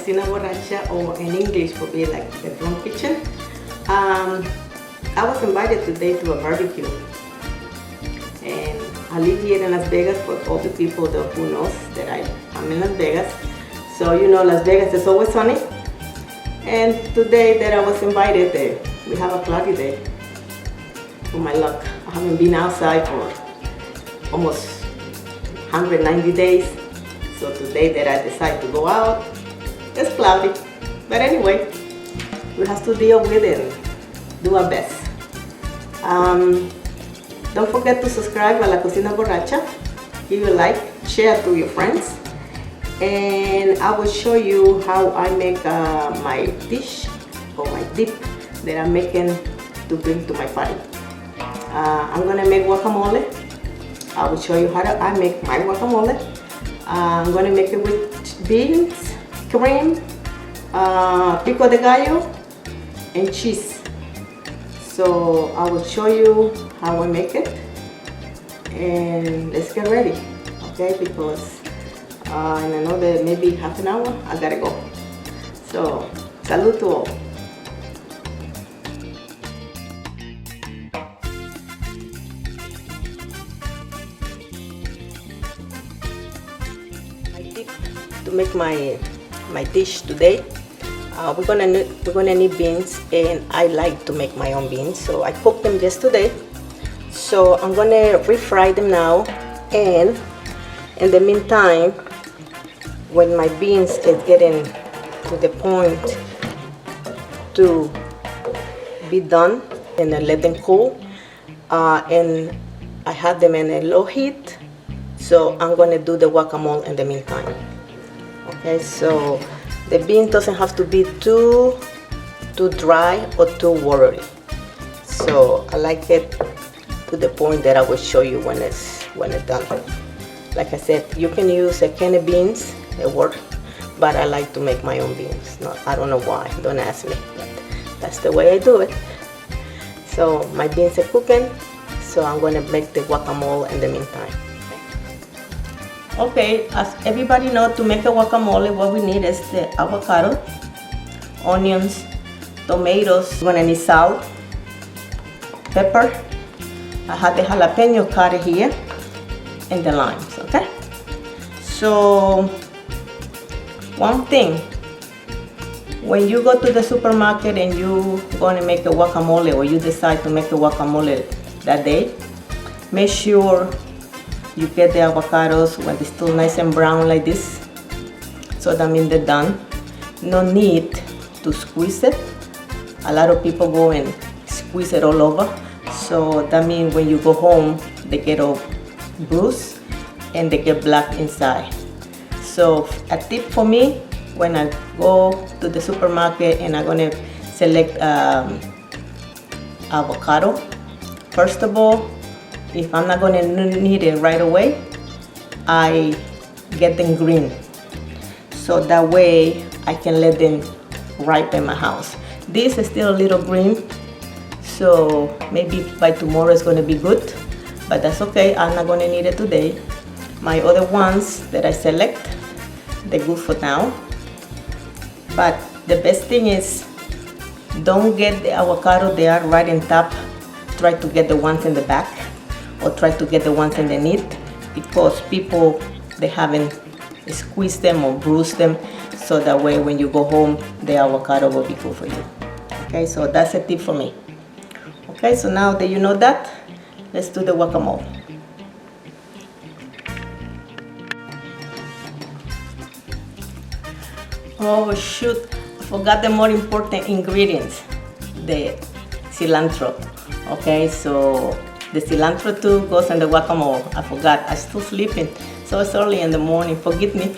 Cocina Borracha, or in English would be like the drunk kitchen. I was invited today to a barbecue, and I live here in Las Vegas for all the people who knows that I'm in Las Vegas. So you know Las Vegas is always sunny, and today that I was invited there, we have a cloudy day. For my luck, I haven't been outside for almost 190 days. So today that I decide to go out, it's cloudy. But anyway, we have to deal with it and do our best. Don't forget to subscribe a La Cocina Borracha. Give a like, share to your friends. And I will show you how I make my dish or my dip that I'm making to bring to my party. I'm gonna make guacamole. I will show you how I make my guacamole. I'm gonna make it with beans, cream, pico de gallo, and cheese. So I will show you how I make it, and let's get ready, okay? Because in another maybe half an hour I gotta go. So salud to all. To make my dish today, we're gonna need beans, and I like to make my own beans, so I cooked them yesterday. So I'm gonna refry them now, and in the meantime, when my beans is getting to the point to be done, and I let them cool, and I have them in a low heat. So I'm gonna do the guacamole in the meantime. Okay, so the bean doesn't have to be too dry or too watery. So I like it to the point that I will show you when it's done. Like I said, you can use a can of beans, it works, but I like to make my own beans. No, I don't know why, don't ask me, but that's the way I do it. So my beans are cooking, so I'm gonna make the guacamole in the meantime. Okay, as everybody knows, to make a guacamole, what we need is the avocado, onions, tomatoes. We're gonna need salt, pepper. I have the jalapeno cut here, and the limes, okay? So, one thing, when you go to the supermarket and you gonna make a guacamole, or you decide to make a guacamole that day, make sure you get the avocados when they're still nice and brown like this. So that means they're done. No need to squeeze it. A lot of people go and squeeze it all over. So that means when you go home, they get all bruised and they get black inside. So a tip for me, when I go to the supermarket and I'm gonna select avocado, first of all, if I'm not gonna need it right away, I get them green. So that way I can let them ripen in my house. This is still a little green, so maybe by tomorrow it's gonna be good, but that's okay, I'm not gonna need it today. My other ones that I select, they're good for now. But the best thing is, don't get the avocado there right in top. Try to get the ones in the back, or try to get the ones underneath, because people, they haven't squeezed them or bruised them, so that way when you go home, the avocado will be good for you. Okay, so that's a tip for me. Okay, so now that you know that, let's do the guacamole. Oh shoot, I forgot the more important ingredients, the cilantro. Okay, so the cilantro too goes in the guacamole. I forgot, I'm still sleeping, so it's early in the morning, forgive me.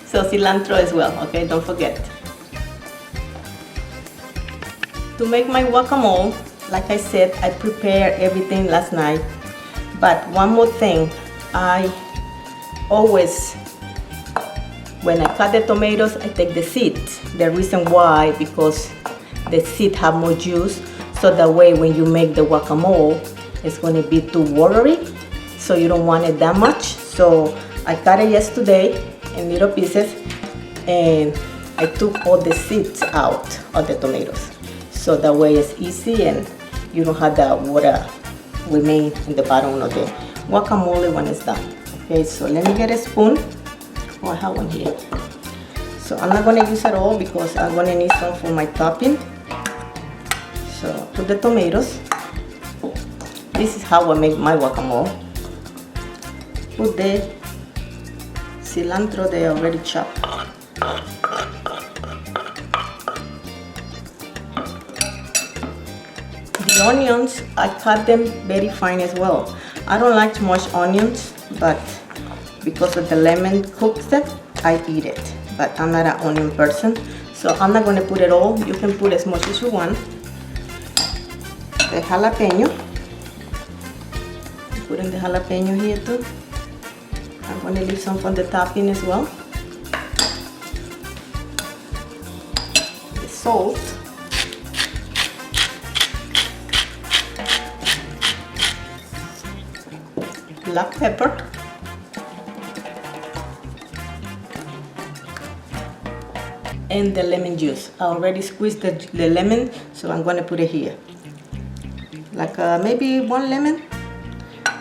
So cilantro as well, okay, don't forget. To make my guacamole, like I said, I prepared everything last night. But one more thing, I always, when I cut the tomatoes, I take the seeds. The reason why, because the seeds have more juice. So that way when you make the guacamole, it's going to be too watery, so you don't want it that much. So I cut it yesterday in little pieces, and I took all the seeds out of the tomatoes. So that way it's easy and you don't have that water remain in the bottom of the guacamole when it's done. Okay, so let me get a spoon. Oh, I have one here. So I'm not gonna use it all because I'm gonna need some for my topping. So put the tomatoes. This is how I make my guacamole. Put the cilantro they already chopped. The onions, I cut them very fine as well. I don't like too much onions, but because of the lemon cooks them, I eat it. But I'm not an onion person, so I'm not going to put it all. You can put as much as you want. The jalapeno. Put in the jalapeno here too. I'm going to leave some for the topping as well. The salt. Black pepper. And the lemon juice. I already squeezed the lemon, so I'm going to put it here. Like maybe 1 lemon.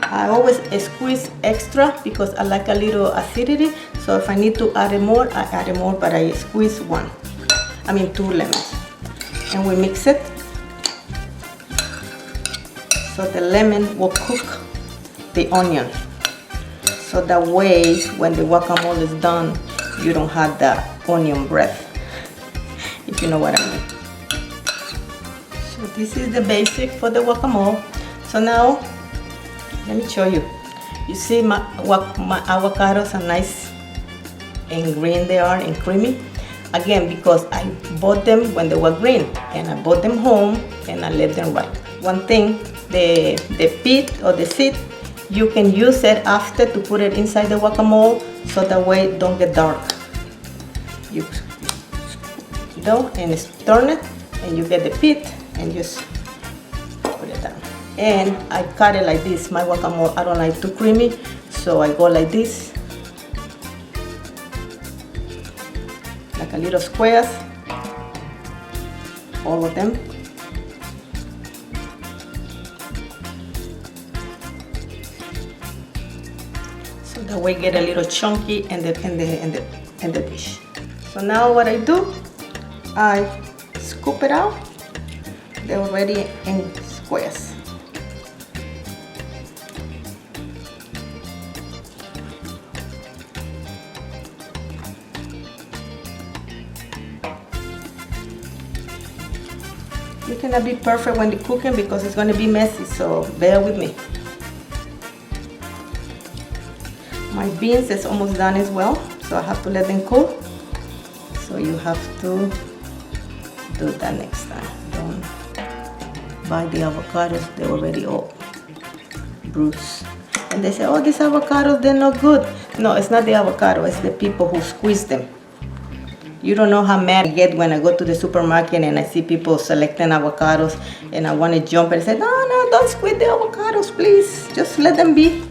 I always squeeze extra because I like a little acidity. So if I need to add more, I add more, but I squeeze 2 lemons. And we mix it. So the lemon will cook the onion. So that way, when the guacamole is done, you don't have the onion breath. If you know what I mean. So this is the basic for the guacamole. So now, let me show you. You see my avocados are nice and green they are and creamy. Again, because I bought them when they were green and I bought them home and I let them rot. One thing, the pit or the seed, you can use it after to put it inside the guacamole so that way it don't get dark. You do and turn it and you get the pit and just put it down. And I cut it like this. My guacamole, I don't like too creamy, so I go like this, like a little squares, all of them. So that way get a little chunky in the dish. So now what I do, I scoop it out. They're already in squares. You cannot be perfect when you're cooking because it's going to be messy, so bear with me. My beans is almost done as well, so I have to let them cool. So you have to do that next time. Don't buy the avocados, they're already all bruised. And they say, oh, these avocados, they're not good. No, it's not the avocado, it's the people who squeeze them. You don't know how mad I get when I go to the supermarket and I see people selecting avocados and I want to jump and say, no, don't squeeze the avocados, please. Just let them be.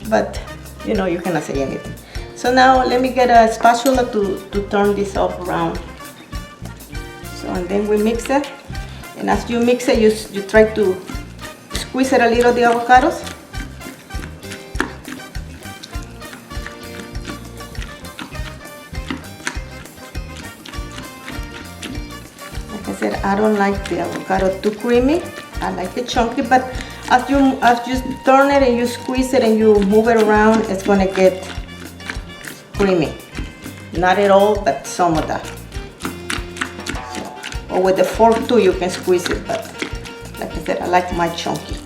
But, you know, you cannot say anything. So now let me get a spatula to turn this all around. So, and then we mix it. And as you mix it, you try to squeeze it a little, the avocados. Like I said, I don't like the avocado too creamy. I like it chunky, but as you turn it and you squeeze it and you move it around, it's gonna get creamy. Not at all, but some of that. So, or with the fork too, you can squeeze it, but like I said, I like my chunky.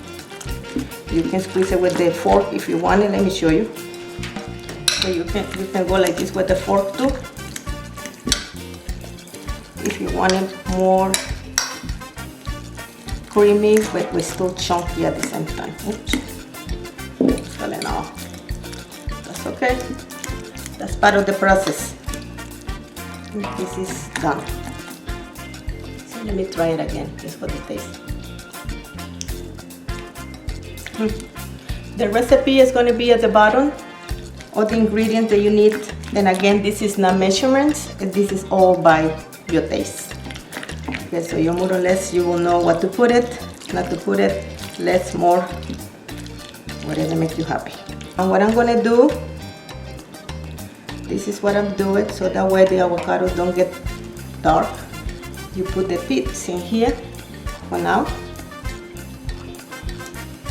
You can squeeze it with the fork if you want it. Let me show you. So you can go like this with the fork too. If you want it more creamy, but we're still chunky at the same time. Oops. Falling off. That's okay. That's part of the process. This is done. So let me try it again, just for the taste. The recipe is going to be at the bottom all the ingredients that you need. And again, this is not measurements, and this is all by your taste. Okay, so you more or less, you will know what to put it, not to put it, less, more, whatever make you happy. And what I'm gonna do, this is what I'm doing, so that way the avocados don't get dark. You put the pits in here for now,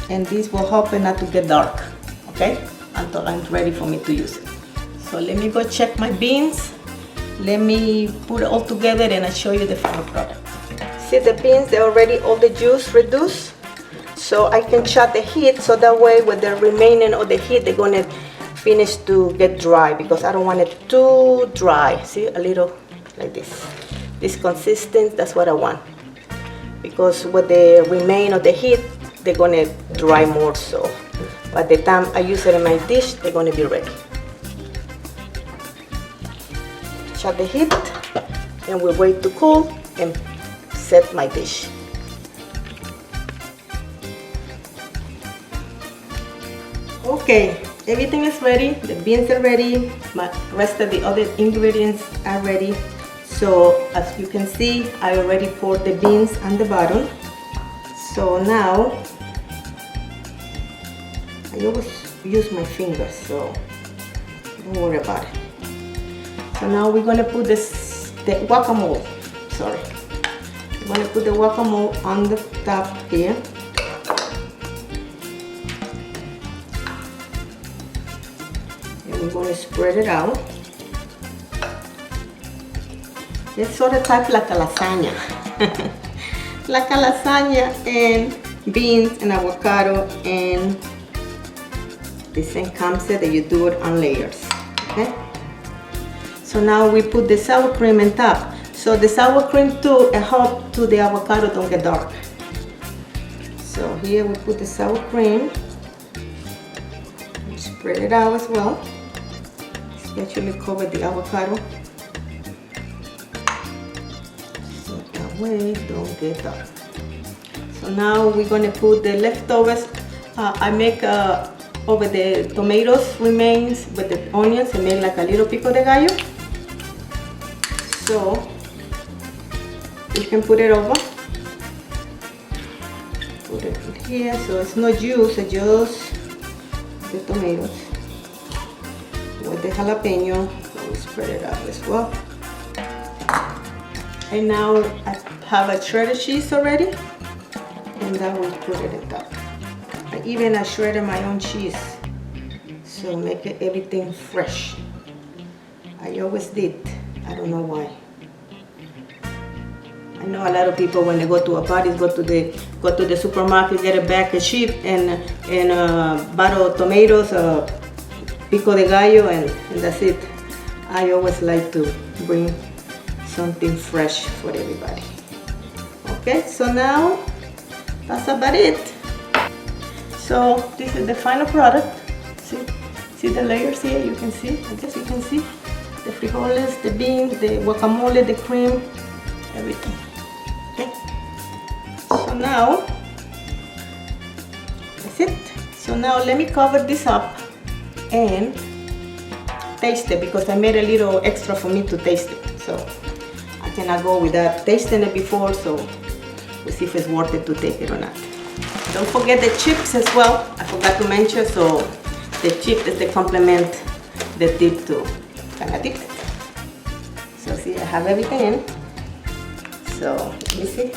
and this will help it not to get dark, okay, until I'm ready for me to use it. So let me go check my beans. Let me put it all together and I'll show you the final product. See the beans, they're already all the juice reduced. So I can shut the heat, so that way with the remaining of the heat, they're gonna finish to get dry, because I don't want it too dry. See, a little like this. This consistent, that's what I want. Because with the remain of the heat, they're gonna dry more, so by the time I use it in my dish, they're gonna be ready. Shut the heat, and we'll wait to cool and set my dish. Okay, everything is ready. The beans are ready. My rest of the other ingredients are ready. So as you can see, I already poured the beans on the bottom. So now I always use my fingers, so don't worry about it. So now we're gonna put the guacamole. Sorry, I'm gonna put the guacamole on the top here. And we're gonna spread it out. It's sort of type like a lasagna. Like a lasagna, and beans and avocado and the same concept that you do it on layers. Okay? So now we put the sour cream on top. So the sour cream too help to the avocado don't get dark. So here we put the sour cream. We spread it out as well. Especially cover the avocado. So that way don't get dark. So now we're gonna put the leftovers. I make over the tomatoes remains with the onions and make like a little pico de gallo. So you can put it over. Put it in here, so it's no juice, it's just the tomatoes. With the jalapeno, so we spread it out as well. And now I have a shredded cheese already, and then we put it on top. Even I shredded my own cheese, so make it everything fresh. I always did. I don't know why. I know a lot of people when they go to a party, go to the supermarket, get a bag of sheep and a bottle of tomatoes, pico de gallo, and that's it. I always like to bring something fresh for everybody. Okay, so now that's about it. So this is the final product. See the layers here? You can see, I guess you can see the frijoles, the beans, the guacamole, the cream, everything. Okay. So now that's it. So now let me cover this up and taste it, because I made a little extra for me to taste it. So I cannot go without tasting it before. So we'll see if it's worth it to take it or not. Don't forget the chips as well. I forgot to mention, so the chip is the complement, the dip to kind of dip it. So see, I have everything in. So let me see.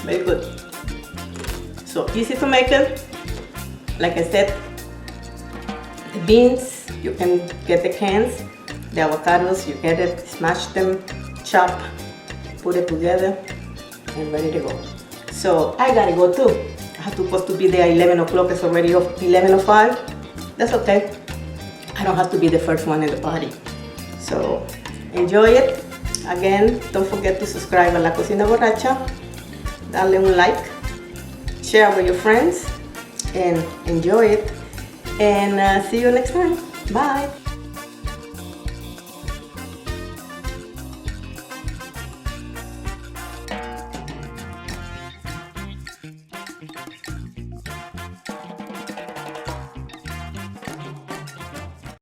Very good. So easy to make it. Like I said, the beans, you can get the cans. The avocados, you get it, smash them, chop, put it together, and ready to go. So I gotta go too. I have supposed to be there 11 o'clock. It's already 11:05. That's okay. I don't have to be the first one in the party. So enjoy it. Again, don't forget to subscribe a La Cocina Borracha. Dale un like, share with your friends, and enjoy it. And see you next time. Bye.